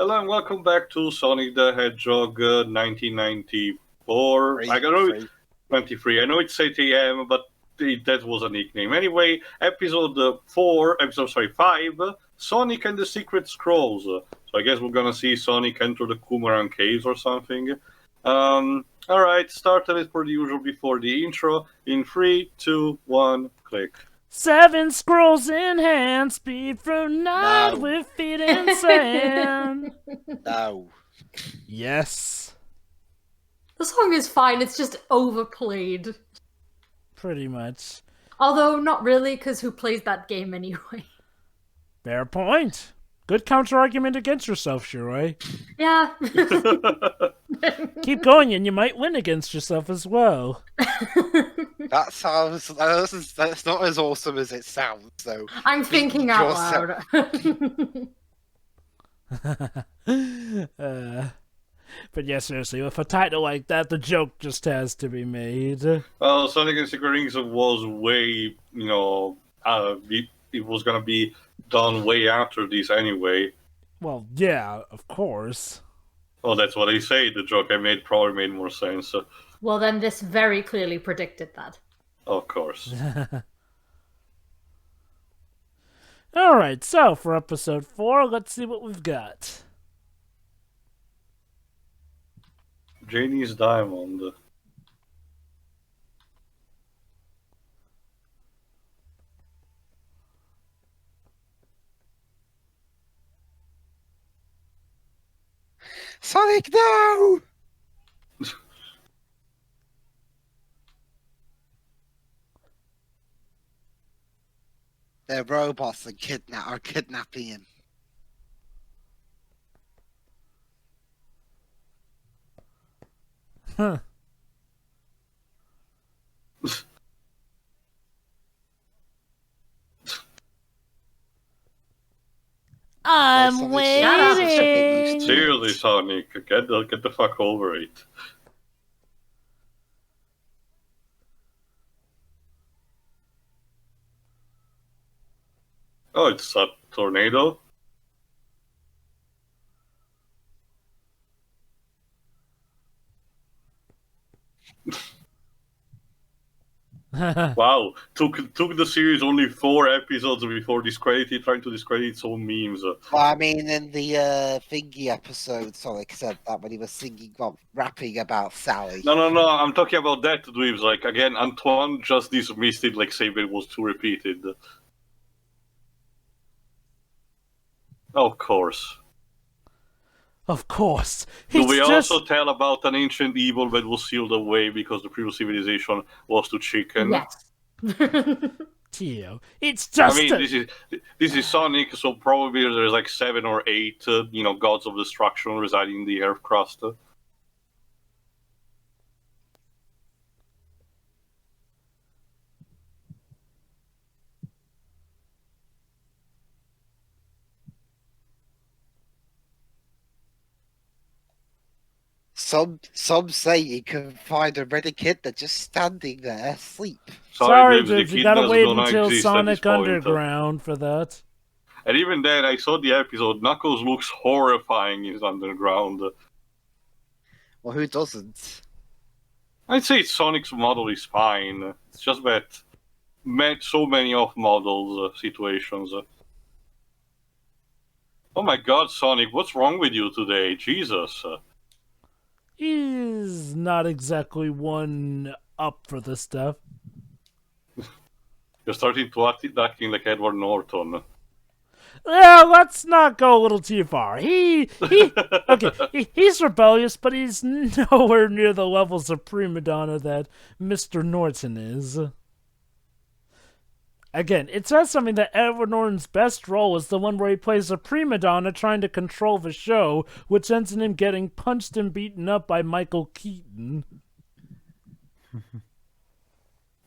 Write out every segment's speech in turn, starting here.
Hello and welcome back to Sonic the Hedgehog 1994. I don't know, 23. I know it's SatAM, but that was a nickname. Anyway, episode 5, Sonic and the Secret Scrolls. So I guess we're gonna see Sonic enter the Kumaran caves or something. Alright, start it per usual before the intro. In 3, 2, 1, click. 7 scrolls in hand, speed from night with feet in sand. No. Yes. The song is fine, it's just overplayed. Pretty much. Although, not really, because who plays that game anyway? Fair point. Good counter-argument against yourself, Shiroi. Yeah. Keep going and you might win against yourself as well. That's not as awesome as it sounds, though. I'm thinking out loud. But yeah, seriously, with a title like that, the joke just has to be made. Well, Sonic and Secret Rings was way, it was gonna be done way after this anyway. Well, yeah, of course. Well, that's what they say. The joke I made probably made more sense. Well, then this very clearly predicted that. Of course. Alright, so for episode 4, let's see what we've got. Janie's Diamond. Sonic, no! They're robots and are kidnapping him. Huh. I'm waiting. Seriously, Sonic, get the fuck over it. Oh, it's a tornado? Wow, took the series only 4 episodes before trying to discredit its own memes. Well, I mean, in the thingy episode, Sonic said that when he was rapping about Sally. No, I'm talking about that, Dweebs. Like, again, Antoine just dismissed it, like, saying it was too repeated. Of course. Of course. Do we also tell about an ancient evil that was sealed away because the previous civilization was too chicken? Yes. Tio, it's just. I mean, this is Sonic, so probably there's like 7 or 8, gods of destruction residing in the Earth crust. Some say you can find a ready kid that's just standing there asleep. Sorry, Dibs, you gotta wait until Sonic Underground for that. And even then, I saw the episode, Knuckles looks horrifying in Underground. Well, who doesn't? I'd say Sonic's model is fine. It's just that so many off-model situations. Oh my god, Sonic, what's wrong with you today? Jesus. He's not exactly one up for this stuff. You're starting to acting like Edward Norton. Well, let's not go a little too far. He's rebellious, but he's nowhere near the levels of prima donna that Mr. Norton is. Again, it says something that Edward Norton's best role is the one where he plays a prima donna trying to control the show, which ends in him getting punched and beaten up by Michael Keaton.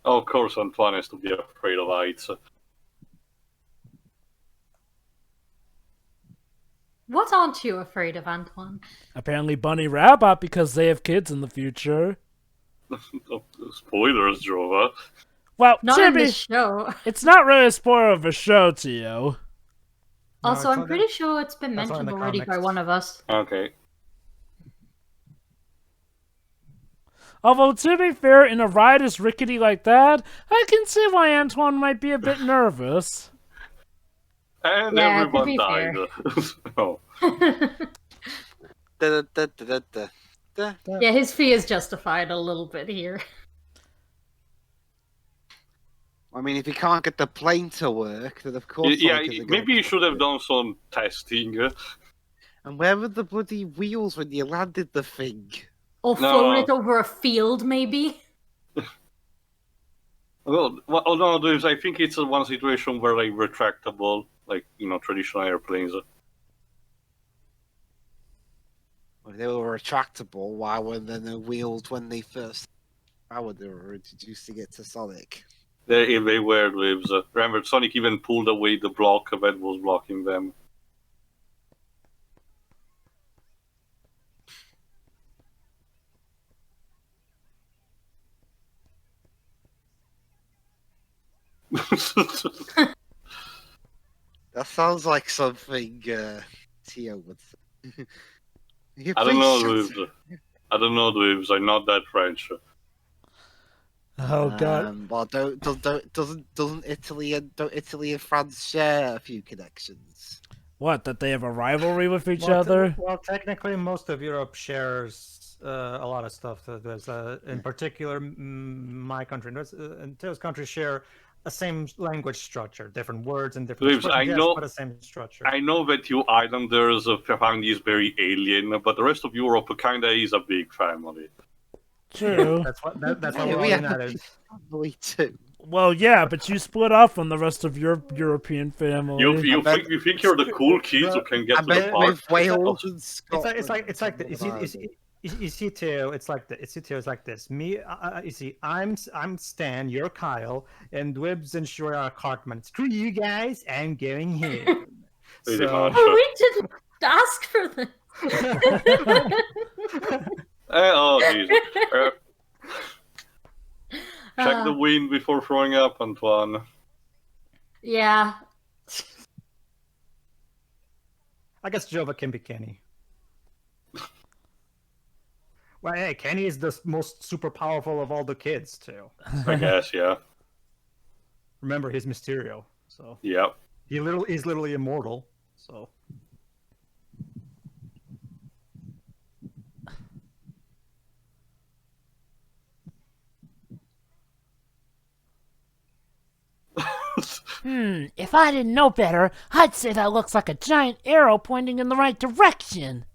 Oh, of course, Antoine has to be afraid of heights. What aren't you afraid of, Antoine? Apparently Bunny Rabbit, because they have kids in the future. Spoilers, Jova. Well, not in this show. It's not really a spoiler of a show, Tio. Also, it's I'm not pretty sure it's been that's not in mentioned the already by comics. one of us. Okay. Although, to be fair, in a ride as rickety like that, I can see why Antoine might be a bit nervous. And Yeah, to everyone be died. Oh. Da, da, da, da, da, da. Yeah, his fee is justified a little bit here. I mean, if you can't get the plane to work, then of course. Yeah, Sonic isn't maybe gonna you should have it. done some testing. And where were the bloody wheels when you landed the thing? Or No. flown it over a field, maybe? Well, no, I think it's one situation where like retractable, like traditional airplanes. Well, they were retractable. Why were there no wheels when they first? How were they were introducing it to Sonic? They were lives. Remember, Sonic even pulled away the block that was blocking them. That sounds like something Tio would say. I don't know, Lives. I don't know, Lives. I'm not that French. Oh god. Well, doesn't Italy and France share a few connections? What, that they have a rivalry with each Well, other? Well, technically, most of Europe shares a lot of stuff. There's, in particular, my country and Teo's country share a same language structure, different words and different Lives, expressions, I yes, know- but the same structure. I know that you islanders found this very alien, but the rest of Europe kinda is a big family. True. That's why Yeah, we're all we have united. Family too. Well, yeah, but you split off from the rest of your European family. You bet- think you're the cool kids who can get I to the bet park? with Wales and Scotland. It's like the, you see Theo, it's like it's like this. Me, you see, I'm Stan, you're Kyle, and Wibbs and Shore are Cartman. Screw you guys, I'm going here. Pretty So- much. Oh, we didn't ask for this. Oh, Jesus. Check the Uh, wind before throwing up, Antoine. yeah. I guess Jova can be Kenny. Well, hey, Kenny is the most super powerful of all the kids too. I guess, yeah. Remember, he's Mysterio, so Yep. he's literally immortal. So If I didn't know better, I'd say that looks like a giant arrow pointing in the right direction.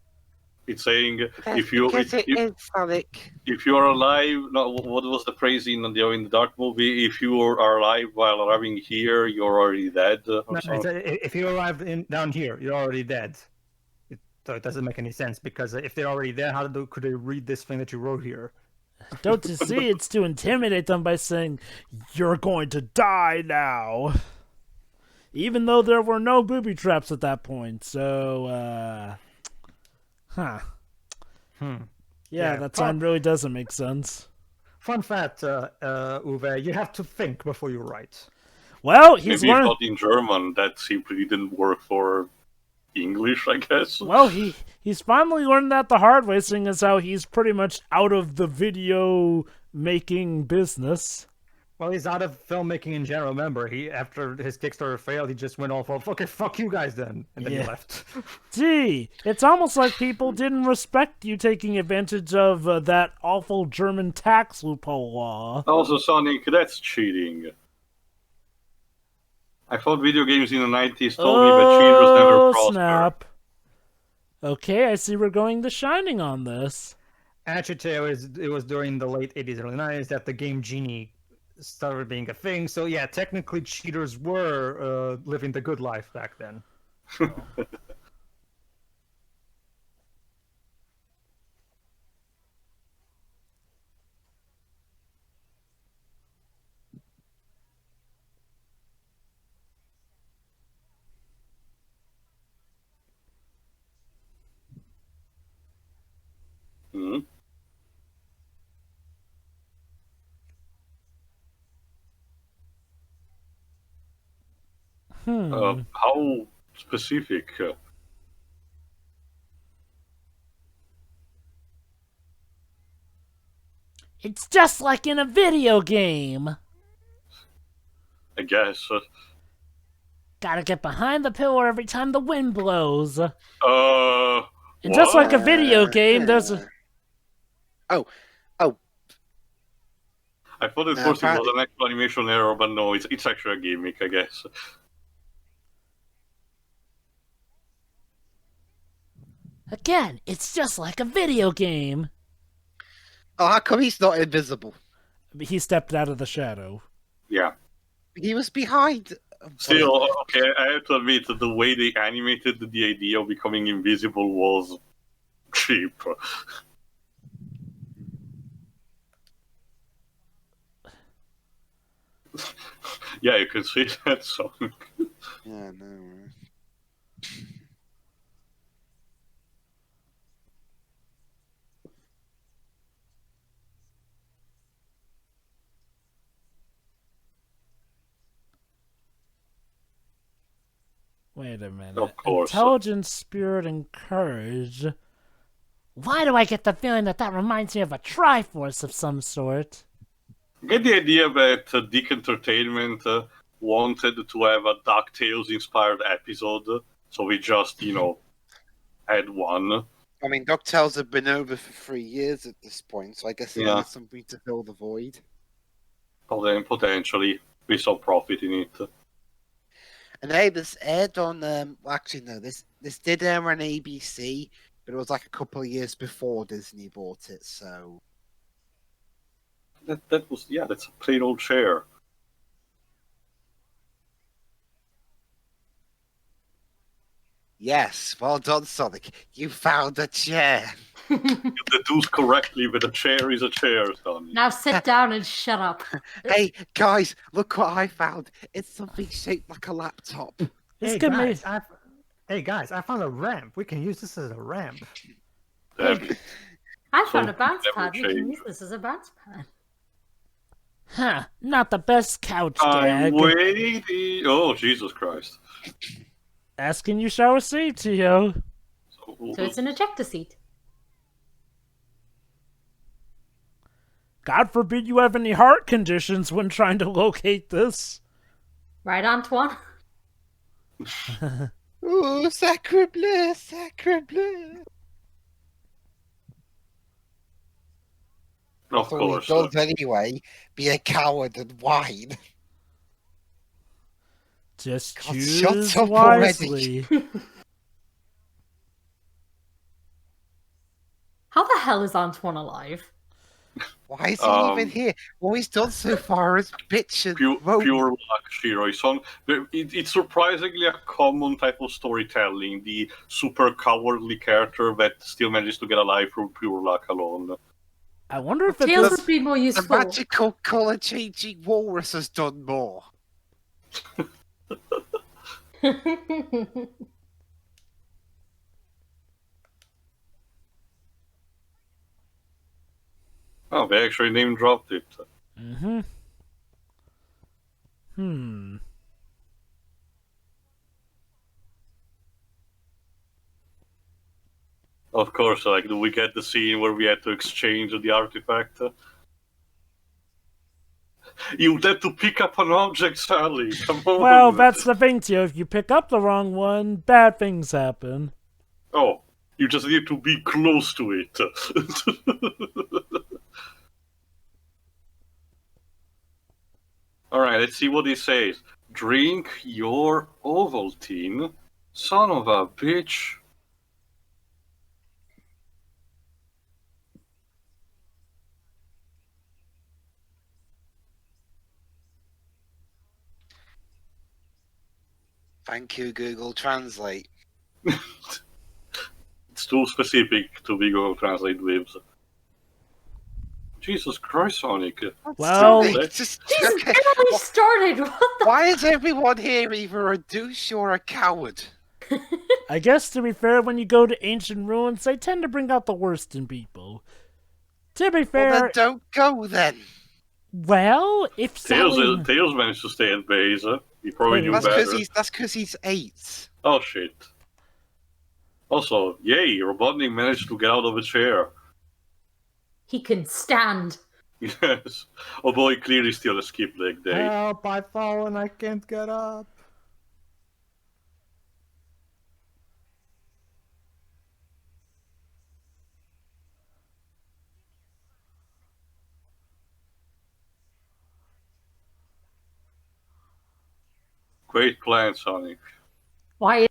It's saying That's if you because it is Sonic. if you are alive, no, what was the phrase in the Dark movie? If you are alive while arriving here, you're already dead. Or no, something. if you arrive down here, you're already dead. So it doesn't make any sense because if they're already there, could they read this thing that you wrote here? Don't you see? It's to intimidate them by saying, "You're going to die now." Even though there were no booby traps at that point, so, huh. Yeah, Yeah, that sign really doesn't make sense. Fun fact, Uwe, you have to think before you write. Well, he's Maybe learned. not in German. That simply didn't work for English, I guess. Well, he's finally learned that the hard way, seeing as how he's pretty much out of the video making business. Well, he's out of filmmaking in general. Remember, after his Kickstarter failed, he just went off of, okay, fuck you guys then, and then he Yeah. left. Gee, it's almost like people didn't respect you taking advantage of that awful German tax loophole law. Also, Sonic, that's cheating. I thought video games in the 90s told me that cheaters never prosper. Snap. Okay, I see we're going The Shining on this. Actually, it was during the late 80s, early 90s that the game Genie started being a thing. So yeah, technically cheaters were living the good life back then. Hmm. How specific. It's just like in a video game. I guess. Gotta get behind the pillar every time the wind blows. And What? just like a video game, there's a... Oh, I thought at No, first it was apparently- an actual animation error, but no, it's actually a gimmick, I guess. Again, it's just like a video game. oh, how come he's not invisible? He stepped out of the shadow. Yeah. He was behind. Still, okay, I have to admit that the way they animated the idea of becoming invisible was cheap. Yeah, you can see that song. Yeah, no. Right? Wait a minute. Of course. Intelligence, spirit, and courage. Why do I get the feeling that that reminds me of a Triforce of some sort? Get the idea that Dick Entertainment wanted to have a DuckTales inspired episode, so we just, had one. I mean, DuckTales have been over for 3 years at this point, so I guess they Yeah. need something to fill the void. Well, then potentially we saw profit in it. And hey, this aired on. Actually, no. This did air on ABC, but it was like a couple of years before Disney bought it. So That was, that's a plain old chair. yes, well done, Sonic. You found a chair. You deduced correctly that a chair is a chair, Sonny. Now sit down and shut up. Hey guys, look what I found. It's something shaped like a laptop. This Hey could guys, make... hey guys, I found a ramp. We can use this as a ramp. Damn. I found So a bounce never pad. We can change. use this as a bounce pad. Huh, not the best couch I'm gag. waiting. Oh, Jesus Christ. Asking you shall receive, Tio. So it's an ejector seat. God forbid you have any heart conditions when trying to locate this. Right, Antoine? Ooh, sacre bleu, sacre bleu. Of That's all he course. does anyway. Be a coward and whine. Just God, choose shut up wisely. How the hell is Antoine alive? Why is he even Um, here? All he's done so far is bitch and Pure, moan. pure luck, Shiro. It's surprisingly a common type of storytelling. The super cowardly character that still manages to get alive through pure luck alone. I wonder if Tails it's... would be more The useful. magical colour-changing walrus has done more. Oh, they actually name dropped it. Mm-hmm. Hmm. Of course, do we get the scene where we had to exchange the artifact? You had to pick up an object, Sally. Come on. Well, that's the thing, Tio. If you pick up the wrong one, bad things happen. Oh, you just need to be close to it. Alright, let's see what he says. Drink your Ovaltine, son of a bitch. Thank you, Google Translate. It's too specific to be Google Translate with. Jesus Christ, Sonic. Well- Sonic, just Jesus, okay. barely started. What the? Why is everyone here either a douche or a coward? I guess, to be fair, when you go to ancient ruins, they tend to bring out the worst in people. To be Well, fair, then don't go then. well, if Tails, Sally... Tails managed to stay at base. He probably knew That's better. because he's 8. Oh shit. Also, yay, Robotnik managed to get out of a chair. He can stand. Yes. Although he clearly still skipped leg day. Help! I've fallen. I can't get up. Great plan, Sonic. Why is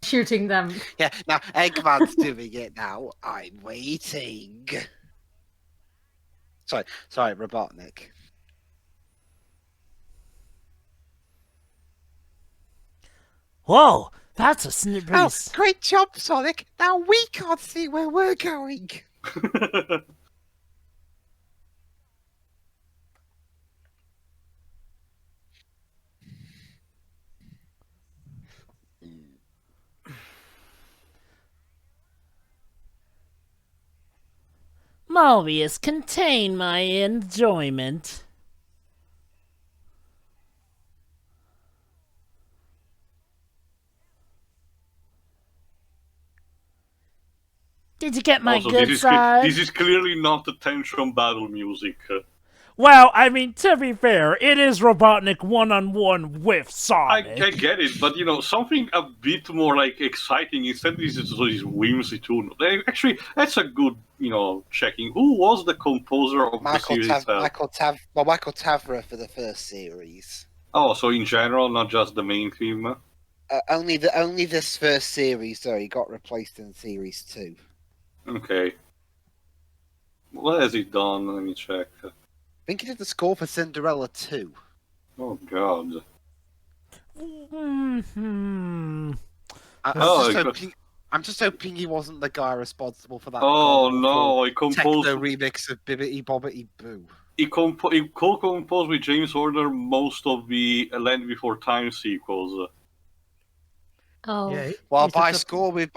he shooting them? Yeah, now Eggman's doing it now. I'm waiting. Sorry, Robotnik. Whoa, that's a snip Oh, piece. great job, Sonic. Now we can't see where we're going. Mobius, contain my enjoyment. Did you get my Also, good this side? is clearly not the tension battle music. Well, I mean, to be fair, it is Robotnik one-on-one with I Sonic. get it, but something a bit more like exciting. Instead, this is this whimsy tune. Actually, that's a good, checking. Who was the composer of the series itself? Michael Tavra for the first series. Oh, so in general, not just the main theme. Only this first series, though, he got replaced in series 2. Okay. What has he done? Let me check. I think he did the score for Cinderella 2. Oh God. Hmm. I'm just hoping he wasn't the guy responsible for that. Oh god-awful no! He composed. techno remix of Bibbidi Bobbidi Boo. He co-composed with James Horner most of the Land Before Time sequels. Oh. Yeah, Well, he's by just a- score with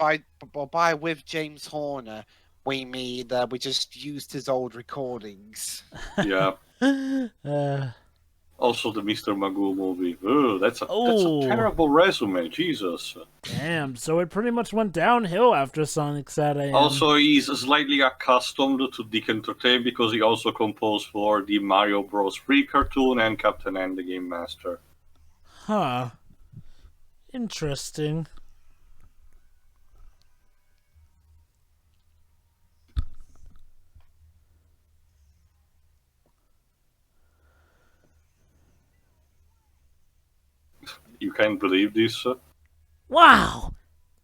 James Horner, we mean we just used his old recordings. Yeah. Uh, Also, the Mr. Magoo movie. Ugh, that's a Oh. terrible resume. Jesus. damn, so it pretty much went downhill after Sonic SatAM. Also, he's slightly accustomed to Dick Entertainment because he also composed for the Mario Bros. 3 cartoon and Captain N the Game Master. Huh. Interesting. You can't believe this? Wow!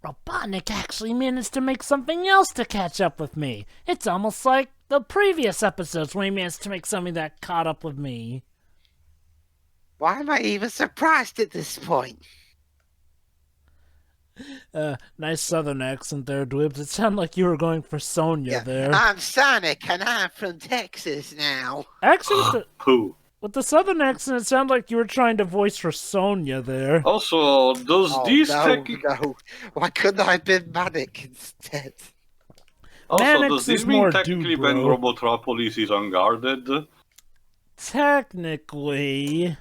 Robotnik actually managed to make something else to catch up with me. It's almost like the previous episodes when he managed to make something that caught up with me. Why am I even surprised at this point? Nice southern accent there, Dwibs. It sounded like you were going for Sonya there. I'm Sonic, and I'm from Texas now. Actually, Pooh. with the southern accent, it sounded like you were trying to voice for Sonya there. Also, does this no. Why couldn't I have been Manic instead? Also, Mannix does this is mean more technically dude, when bro. Robotropolis is unguarded? Technically.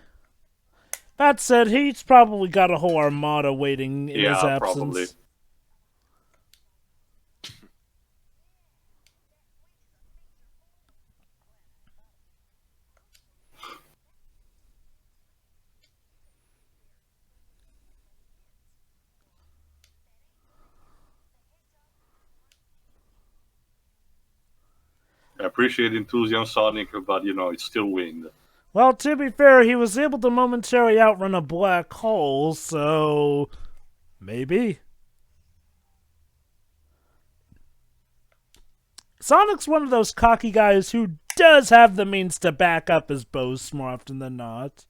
That said, he's probably got a whole armada waiting in his Yeah, absence. probably. I appreciate enthusiasm, Sonic, but it's still wind. Well, to be fair, he was able to momentarily outrun a black hole, so maybe. Sonic's one of those cocky guys who does have the means to back up his boasts more often than not.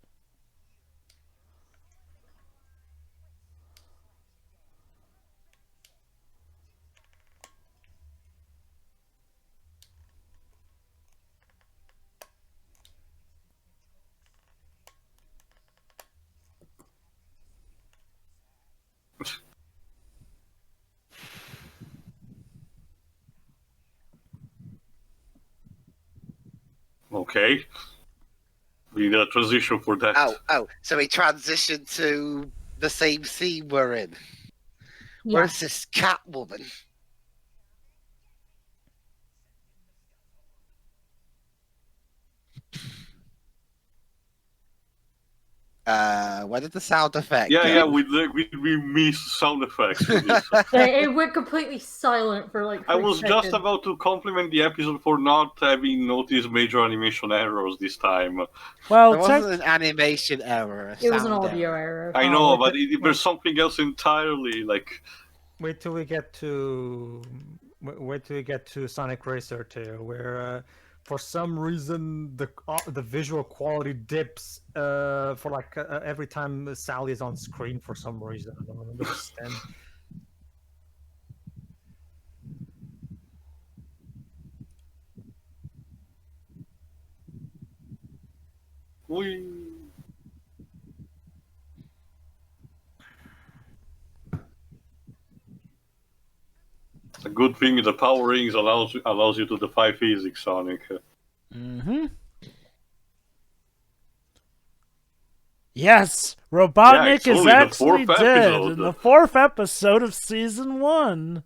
Okay. We need a transition for that. Oh, so we transitioned to the same scene we're in. Yeah. Where's this Catwoman? Where did the sound effect Yeah, go? yeah, we miss sound effects for this. It went completely silent for like 3 I was just seconds. about to compliment the episode for not having noticed major animation errors this time. Well, There wasn't an animation error. It was an sound audio error. error. I know, wait, but there's something else entirely, like... Wait till we get to Sonic Racer 2, where for some reason the visual quality dips for like every time Sally is on screen for some reason. I don't understand. Whee. A good thing the power rings allows you to defy physics, Sonic. Mm-hmm. Yes, Robotnik it's is only the actually 4th dead episode. in the 4th episode of season 1.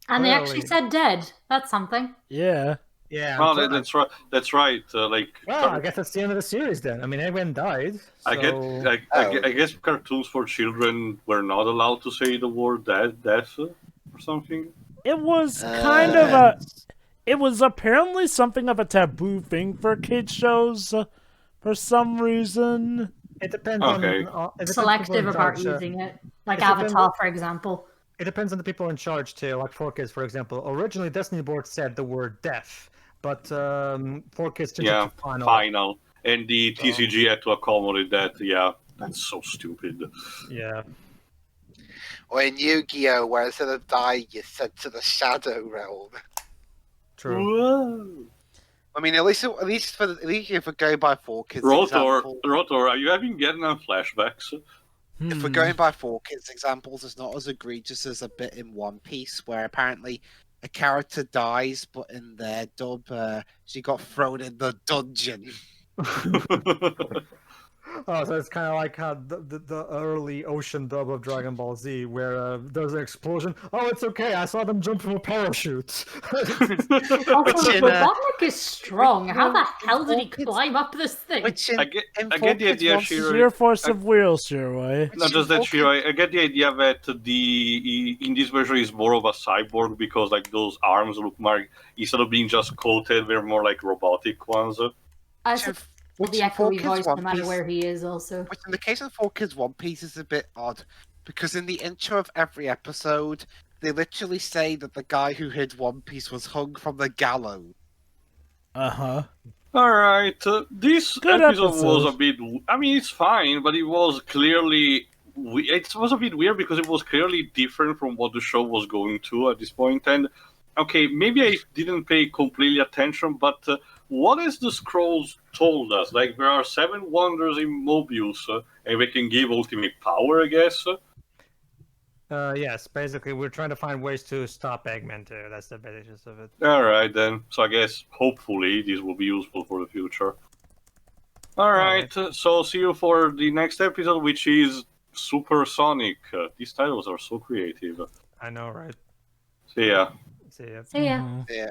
And they actually Clearly. said dead. That's something. Yeah. Yeah. Oh, that's right. That's right. Well, I guess that's the end of the series then. I mean, everyone died. So... I guess cartoons for children were not allowed to say the word death or something. It was kind of a... It was apparently something of a taboo thing for kids shows for some reason. It depends Okay. on it depends on Selective people in about charge, using it. Like it depends- Avatar, for example. It depends on the people in charge too. Like 4Kids, for example. Originally, Destiny Board said the word death, but 4Kids changed Yeah, it to final. final. And the TCG had to accommodate that. Yeah, that's so stupid. Yeah. Or in Yu-Gi-Oh, where instead of dying, you're sent to the Shadow Realm. True. Whoa. I mean, at least if we go by 4Kids Rotor, example, Rotor, are you having Vietnam flashbacks? if we're going by 4Kids examples, it's not as egregious as a bit in One Piece, where apparently a character dies, but in their dub, she got thrown in the dungeon. Oh, so it's kind of like how the early ocean dub of Dragon Ball Z, where there's an explosion. Oh, it's okay. I saw them jump from a parachute. Also, in, Robotnik is strong. How the hell did he It's- climb up this thing? Which in, I get in the 4Kids idea, once- Shiro. Sheer force of will, Shiroi. Not just that, Shiro. I get the idea that in this version is more of a cyborg because like those arms look more, instead of being just coated, they're more like robotic ones. I which in- suppose which the in echoey 4Kids voice, no One matter Piece- where he is, also. Which in the case of 4Kids One Piece is a bit odd, because in the intro of every episode, they literally say that the guy who hid One Piece was hung from the gallows. Uh-huh. All right, this Good episode was episode. a bit. I mean, it's fine, but it was clearly. It was a bit weird because it was clearly different from what the show was going to at this point. And okay, maybe I didn't pay completely attention, but what has the scrolls told us? Like there are 7 wonders in Mobius, and they can give ultimate power, I guess. Yes, basically, we're trying to find ways to stop Eggman too. That's the basis of it. All right then. So I guess hopefully this will be useful for the future. All right. So see you for the next episode, which is Supersonic. These titles are so creative. I know, right? See ya. See ya. See ya. Mhm. Yeah.